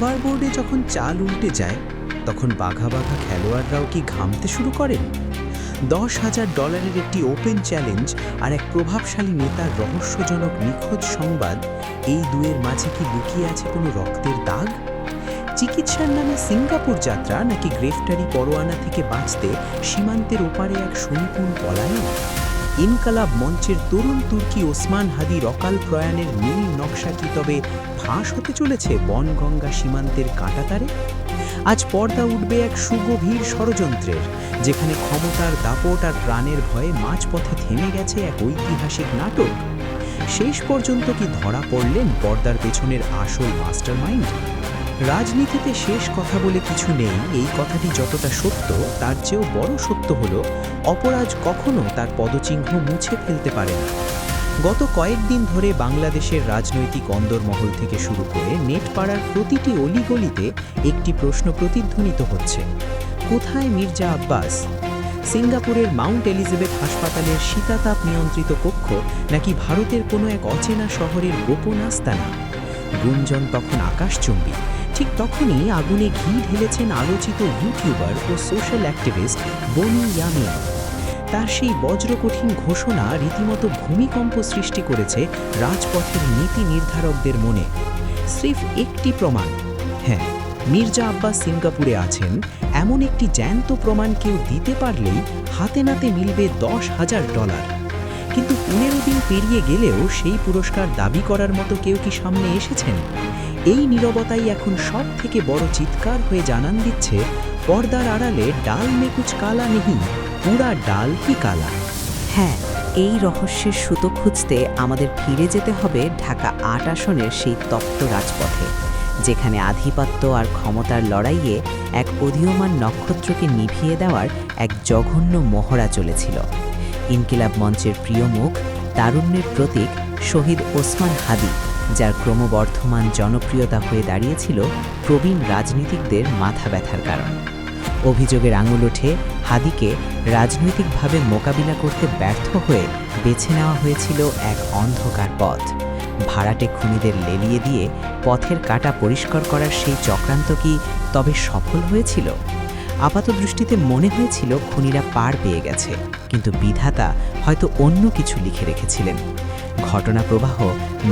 দাবার বোর্ডে যখন চাল উল্টে যায় তখন বাঘা বাঘা খেলোয়াড়রাও কি ঘামতে শুরু করেন? $10,000 একটি ওপেন চ্যালেঞ্জ আর এক প্রভাবশালী নেতার রহস্যজনক নিখোঁজ সংবাদ, এই দুয়ের মাঝে কি লুকিয়ে আছে কোনো রক্তের দাগ? চিকিৎসার নামে সিঙ্গাপুর যাত্রা নাকি গ্রেফতারি পরোয়ানা থেকে বাঁচতে সীমান্তের ওপারে এক সুনিপুণ পলায়ন? ইনকালাব মঞ্চের তরুণ তুর্কি ওসমান হাদির অকাল প্রয়াণের নীল নকশা কি তবে ফাঁস হতে চলেছে বনগঙ্গা সীমান্তের কাঁটাতারে? আজ পর্দা উঠবে এক সুগভীর ষড়যন্ত্রের, যেখানে ক্ষমতার দাপট আর প্রাণের ভয়ে মাঝপথে থেমে গেছে এক ঐতিহাসিক নাটক। শেষ পর্যন্ত কি ধরা পড়লেন পর্দার পেছনের আসল মাস্টারমাইন্ড? রাজনীতিতে শেষ কথা বলে কিছু নেই, এই কথাটি যতটা সত্য তার চেয়েও বড় সত্য হলো অপরাধ কখনো তার পদচিহ্ন মুছে ফেলতে পারে না। গত কয়েকদিন ধরে বাংলাদেশের রাজনৈতিক অন্দরমহল থেকে শুরু করে নেটপাড়ার প্রতিটি অলিগলিতে একটি প্রশ্ন প্রতিধ্বনিত হচ্ছে: কোথায় মির্জা আব্বাস? সিঙ্গাপুরের মাউন্ট এলিজাবেথ হাসপাতালের শীতাতাপ নিয়ন্ত্রিত কক্ষ নাকি ভারতের কোনো এক অচেনা শহরের গোপন আস্তানা? গুঞ্জন তখন আকাশচুম্বী। ঠিক তখনই আগুনে ঘি ঢেলেছেন আলোচিত ইউটিউবার ও সোশ্যাল অ্যাক্টিভিস্ট বনি ইয়ামিন। তার সেই বজ্রকঠিন ঘোষণা রীতিমতো ভূমিকম্প সৃষ্টি করেছে রাজপথের নীতি নির্ধারকদের মনে। স্রেফ একটি প্রমাণ, হ্যাঁ, মির্জা আব্বাস সিঙ্গাপুরে আছেন, এমন একটি জ্যান্ত প্রমাণ কেউ দিতে পারলেই হাতে নাতে মিলবে $10,000। কিন্তু 15 দিন পেরিয়ে গেলেও সেই পুরস্কার দাবি করার মতো কেউ কি সামনে এসেছেন? এই নীরবতাই এখন সব থেকে বড় চিৎকার হয়ে জানান দিচ্ছে, পর্দার আড়ালে ডাল মে কুছ কালা নেহি, পুরা ডাল হি কালা। হ্যাঁ, এই রহস্যের সুতো খুঁজতে আমাদের ফিরে যেতে হবে ঢাকা ৮ আসনের সেই তপ্ত রাজপথে, যেখানে আধিপত্য আর ক্ষমতার লড়াইয়ে এক উদীয়মান নক্ষত্রকে নিভিয়ে দেওয়ার এক জঘন্য মহড়া চলেছিল। ইনকিলাব মঞ্চের প্রিয় মুখ, তারুণ্যের প্রতীক শহীদ ওসমান হাদি, যার ক্রমবর্ধমান জনপ্রিয়তা হয়ে দাঁড়িয়েছিল প্রবীণ রাজনীতিকদের মাথা ব্যথার কারণ। অভিযোগের আঙুল ওঠে, হাদিকে রাজনৈতিকভাবে মোকাবিলা করতে ব্যর্থ হয়ে বেছে নেওয়া হয়েছিল এক অন্ধকার পথ। ভাড়াটে খুনিদের লেলিয়ে দিয়ে পথের কাঁটা পরিষ্কার করার সেই চক্রান্ত কি তবে সফল হয়েছিল? আপাতদৃষ্টিতে মনে হয়েছিল খুনিরা পার পেয়ে গেছে, কিন্তু বিধাতা হয়তো অন্য কিছু লিখে রেখেছিলেন। ঘটনা প্রবাহ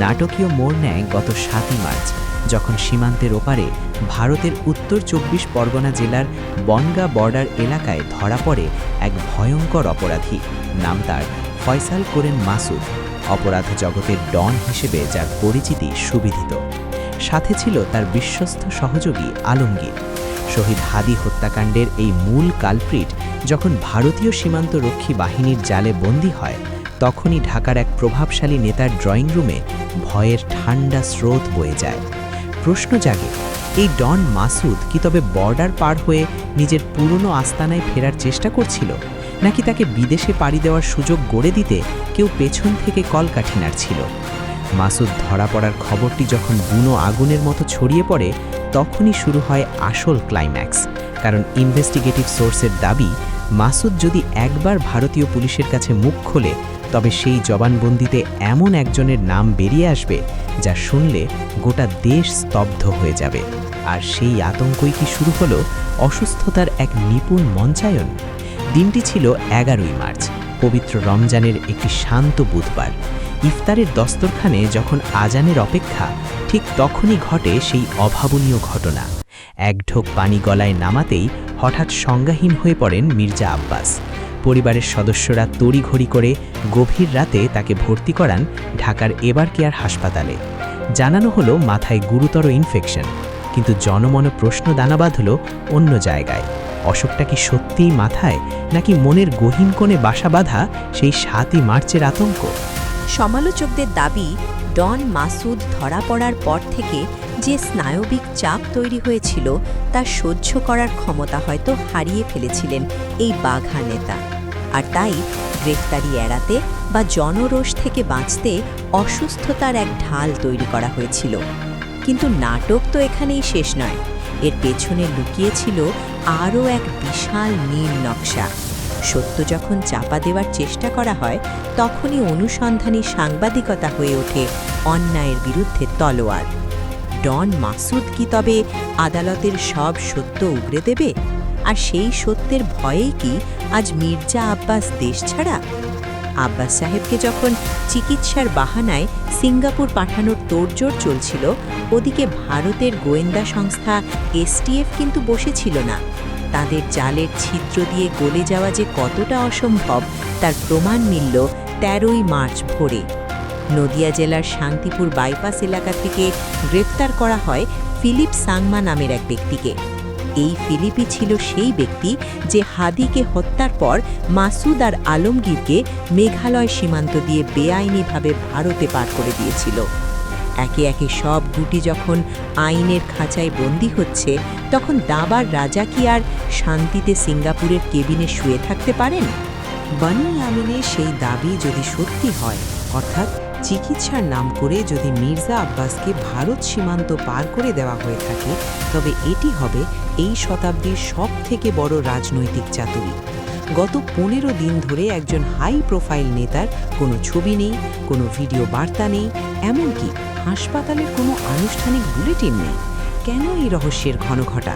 নাটকীয় মোড় নেয় গত 7ই মার্চ, যখন সীমান্তের ওপারে ভারতের উত্তর 24 পরগনা জেলার বনগা বর্ডার এলাকায় ধরা পড়ে এক ভয়ঙ্কর অপরাধী। নাম তার ফয়সাল করেন মাসুদ, অপরাধ জগতের ডন হিসেবে যার পরিচিতি সুবিদিত। সাথে ছিল তার বিশ্বস্ত সহযোগী আলমগীর। শহীদ হাদি হত্যাকাণ্ডের এই মূল কালপ্রিট যখন ভারতীয় সীমান্তরক্ষী বাহিনীর জালে বন্দী হয়, তখনই ঢাকার এক প্রভাবশালী নেতার ড্রয়িং রুমে ভয়ের ঠান্ডা স্রোত বয়ে যায়। প্রশ্ন জাগে, এই ডন মাসুদ কি তবে বর্ডার পার হয়ে নিজের পুরনো আস্তানায় ফেরার চেষ্টা করছিল, নাকি তাকে বিদেশে পাড়ি দেওয়ার সুযোগ গড়ে দিতে কেউ পেছন থেকে কলকাঠি নাড়ছিল? মাসুদ ধরা পড়ার খবরটি যখন বুনো আগুনের মতো ছড়িয়ে পড়ে, তখনই শুরু হয় আসল ক্লাইম্যাক্স। কারণ ইনভেস্টিগেটিভ সোর্সের দাবি, মাসুদ যদি একবার ভারতীয় পুলিশের কাছে মুখ খোলে, তবে সেই জবানবন্দিতে এমন একজনের নাম বেরিয়ে আসবে যা শুনলে গোটা দেশ স্তব্ধ হয়ে যাবে। আর সেই আতঙ্কই কি শুরু হলো অসুস্থতার এক নিপুণ মঞ্চায়ন। দিনটি ছিল 11ই মার্চ, পবিত্র রমজানের একটি শান্ত বুধবার। ইফতারের দস্তরখানে যখন আজানের অপেক্ষা, ঠিক তখনই ঘটে সেই অভাবনীয় ঘটনা। এক ঢোক পানি গলায় নামাতেই হঠাৎ সংজ্ঞাহীন হয়ে পড়েন মির্জা আব্বাস। পরিবারের সদস্যরা তড়িঘড়ি করে গভীর রাতে তাকে ভর্তি করান ঢাকার এবার কেয়ার হাসপাতালে। জানানো হলো মাথায় গুরুতর ইনফেকশন, কিন্তু জনমনে প্রশ্ন দানা বাঁধল অন্য জায়গায়। অসুখটা কি সত্যিই মাথায়, নাকি মনের গহীন কোণে বাসা বাঁধা সেই 7ই মার্চের আতঙ্ক? সমালোচকদের দাবি, ডন মাসুদ ধরা পড়ার পর থেকে যে স্নায়বিক চাপ তৈরি হয়েছিল তা সহ্য করার ক্ষমতা হয়তো হারিয়ে ফেলেছিলেন এই বাঘা নেতা। আর তাই গ্রেফতারি এড়াতে বা জনরোষ থেকে বাঁচতে অসুস্থতার এক ঢাল তৈরি করা হয়েছিল। কিন্তু নাটক তো এখানেই শেষ নয়, এর পেছনে লুকিয়েছিল আরও এক বিশাল নীল নকশা। সত্য যখন চাপা দেওয়ার চেষ্টা করা হয়, তখনই অনুসন্ধানী সাংবাদিকতা হয়ে ওঠে অন্যায়ের বিরুদ্ধে তলোয়ার। ডন মাসুদ কি তবে আদালতের সব সত্য উগরে দেবে? আর সেই সত্যের ভয়েই কি আজ মির্জা আব্বাস দেশ ছাড়া? আব্বাস সাহেবকে যখন চিকিৎসার বাহানায় সিঙ্গাপুর পাঠানোর তোড়জোড় চলছিল, ওদিকে ভারতের গোয়েন্দা সংস্থা এসটিএফ কিন্তু বসেছিল না। তাদের জালের ছিদ্র দিয়ে গলে যাওয়া যে কতটা অসম্ভব তার প্রমাণ মিলল ১৩ই মার্চ ভোরে। নদিয়া জেলার শান্তিপুর বাইপাস এলাকা থেকে গ্রেফতার করা হয় ফিলিপ সাংমা নামের এক ব্যক্তিকে। এই ফিলিপই ছিল সেই ব্যক্তি যে হাদিকে হত্যার পর মাসুদ আর আলমগীরকে মেঘালয় সীমান্ত দিয়ে বেআইনিভাবে ভারতে পার করে দিয়েছিল। একে একে সব গুটি যখন আইনের খাঁচায় বন্দী হচ্ছে, তখন দাবার রাজা কি আর শান্তিতে সিঙ্গাপুরের কেবিনে শুয়ে থাকতে পারেন? বানি আমিনের সেই দাবি যদি সত্যি হয়, অর্থাৎ চিকিৎসার নাম করে যদি মির্জা আব্বাসকে ভারত সীমান্ত পার করে দেওয়া হয়ে থাকে, তবে এটি হবে এই শতাব্দীর সবথেকে বড় রাজনৈতিক চাতুরি। গত ১৫ দিন ধরে একজন হাই প্রোফাইল নেতার কোনো ছবি নেই, কোনো ভিডিও বার্তা নেই, এমনকি হাসপাতালের কোনো আনুষ্ঠানিক বুলেটিন নেই। কেন এই রহস্যের ঘনঘটা?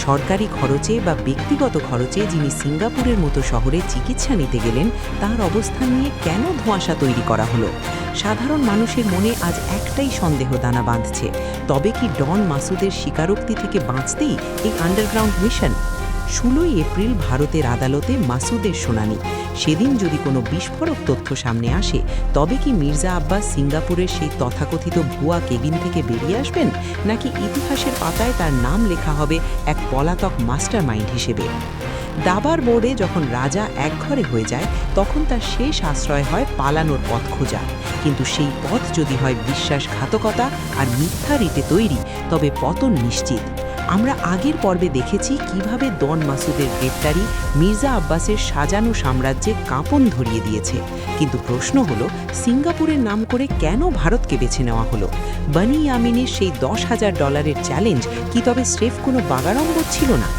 সরকারি খরচে বা ব্যক্তিগত খরচে যিনি সিঙ্গাপুরের মতো শহরে চিকিৎসা নিতে গেলেন, তার অবস্থান নিয়ে কেন ধোঁয়াশা তৈরি করা হলো? সাধারণ মানুষের মনে আজ একটাই সন্দেহ দানা বাঁধছে, তবে কি ডন মাসুদের স্বীকারোক্তি থেকে বাঁচতেই এই আন্ডারগ্রাউন্ড মিশন? ১৬ই এপ্রিল ভারতের আদালতে মাসুদের শুনানি। সেদিন যদি কোনো বিস্ফোরক তথ্য সামনে আসে, তবে কি মির্জা আব্বাস সিঙ্গাপুরের সেই তথাকথিত ভুয়া কেবিন থেকে বেরিয়ে আসবেন, নাকি ইতিহাসের পাতায় তার নাম লেখা হবে এক পলাতক মাস্টার মাইন্ড হিসেবে? দাবার বোর্ডে যখন রাজা একঘরে হয়ে যায়, তখন তার শেষ আশ্রয় হয় পালানোর পথ খোঁজা। কিন্তু সেই পথ যদি হয় বিশ্বাসঘাতকতা আর মিথ্যা রীতে তৈরি, তবে পতন নিশ্চিত। আমরা আগের পর্বে দেখেছি কিভাবে ডন মাসুদের গ্রেপ্তারি মির্জা আব্বাসের সাজানো সাম্রাজ্যে কাঁপন ধরিয়ে দিয়েছে। কিন্তু প্রশ্ন হলো, সিঙ্গাপুরের নাম করে কেন ভারতকে বেছে নেওয়া হলো? বানি আমিনের সেই $10,000 চ্যালেঞ্জ কি তবে স্রেফ কোনো বাগাড়ম্বর ছিল না?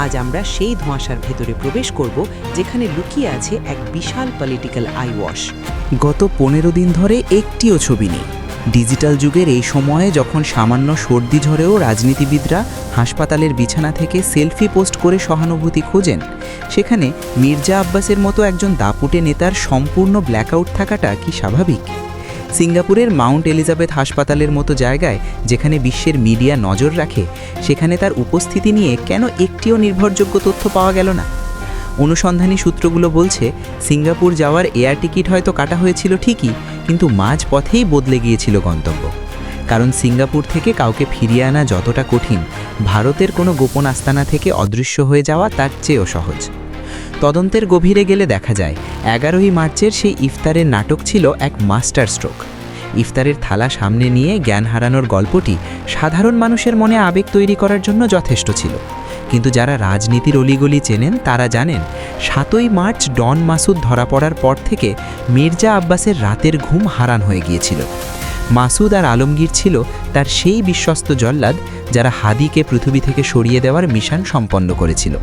আজ আমরা সেই ধোঁয়াশার ভেতরে প্রবেশ করব, যেখানে লুকিয়ে আছে এক বিশাল পলিটিক্যাল আইওয়াশ। গত ১৫ দিন ধরে একটিও ছবি নেই। ডিজিটাল যুগের এই সময়ে যখন সামান্য সর্দি ঝড়েও রাজনীতিবিদরা হাসপাতালের বিছানা থেকে সেলফি পোস্ট করে সহানুভূতি খোঁজেন, সেখানে মির্জা আব্বাসের মতো একজন দাপুটে নেতার সম্পূর্ণ ব্ল্যাকআউট থাকাটা কি স্বাভাবিক? সিঙ্গাপুরের মাউন্ট এলিজাবেথ হাসপাতালের মতো জায়গায়, যেখানে বিশ্বের মিডিয়া নজর রাখে, সেখানে তার উপস্থিতি নিয়ে কেন একটিও নির্ভরযোগ্য তথ্য পাওয়া গেল না? অনুসন্ধানী সূত্রগুলো বলছে, সিঙ্গাপুর যাওয়ার এয়ার টিকিট হয়তো কাটা হয়েছিল ঠিকই, কিন্তু মাঝ পথেই বদলে গিয়েছিল গন্তব্য। কারণ সিঙ্গাপুর থেকে কাউকে ফিরিয়ে আনা যতটা কঠিন, ভারতের কোনো গোপন আস্তানা থেকে অদৃশ্য হয়ে যাওয়া তার চেয়েও সহজ। তদন্তের গভীরে গেলে দেখা যায়, ১১ই মার্চের সেই ইফতারের নাটক ছিল এক মাস্টার স্ট্রোক। ইফতারের থালা সামনে নিয়ে জ্ঞান হারানোর গল্পটি সাধারণ মানুষের মনে আবেগ তৈরি করার জন্য যথেষ্ট ছিল। কিন্তু যারা রাজনীতির অলিগলি চেনেন, তারা জানেন ৭ই মার্চ ডন মাসুদ ধরা পড়ার পর থেকে মির্জা আব্বাসের রাতের ঘুম হারান হয়ে গিয়েছিল। মাসুদ আর আলমগীর ছিল তার সেই বিশ্বস্ত জল্লাদ, যারা হাদিকে পৃথিবী থেকে সরিয়ে দেওয়ার মিশন সম্পন্ন করেছিল।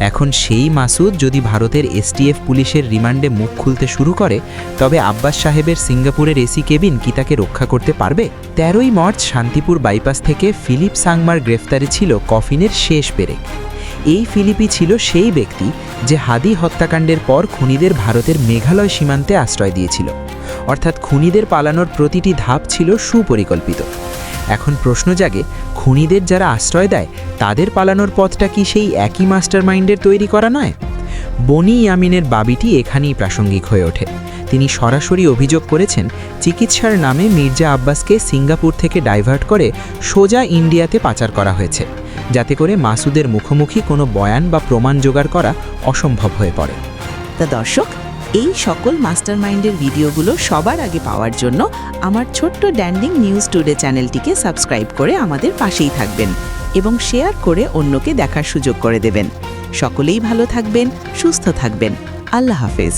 এখন সেই মাসুদ যদি ভারতের এসটিএফ পুলিশের রিমান্ডে মুখ খুলতে শুরু করে, তবে আব্বাস সাহেবের সিঙ্গাপুরের এসি কেবিন কি তাকে রক্ষা করতে পারবে? ১৩ই মার্চ শান্তিপুর বাইপাস থেকে ফিলিপ সাংমার গ্রেফতারি ছিল কফিনের শেষ পেরেক। এই ফিলিপই ছিল সেই ব্যক্তি যে হাদি হত্যাকাণ্ডের পর খুনিদের ভারতের মেঘালয় সীমান্তে আশ্রয় দিয়েছিল। অর্থাৎ খুনিদের পালানোর প্রতিটি ধাপ ছিল সুপরিকল্পিত। এখন প্রশ্ন জাগে, খুনিদের যারা আশ্রয় দেয়, তাদের পালানোর পথটা কি সেই একই মাস্টার মাইন্ডের তৈরি করা নয়? বনি ইয়ামিনের বাবিটি এখানেই প্রাসঙ্গিক হয়ে ওঠে। তিনি সরাসরি অভিযোগ করেছেন, চিকিৎসার নামে মির্জা আব্বাসকে সিঙ্গাপুর থেকে ডাইভার্ট করে সোজা ইন্ডিয়াতে পাচার করা হয়েছে, যাতে করে মাসুদের মুখোমুখি কোনো বয়ান বা প্রমাণ জোগাড় করা অসম্ভব হয়ে পড়ে। তা দর্শক, এই সকল মাস্টারমাইন্ডের ভিডিওগুলো সবার আগে পাওয়ার জন্য আমার ছোট্ট ড্যান্ডিং নিউজ টুডে চ্যানেলটিকে সাবস্ক্রাইব করে আমাদের পাশেই থাকবেন এবং শেয়ার করে অন্যকে দেখার সুযোগ করে দেবেন। সকলেই ভালো থাকবেন, সুস্থ থাকবেন। আল্লাহ হাফেজ।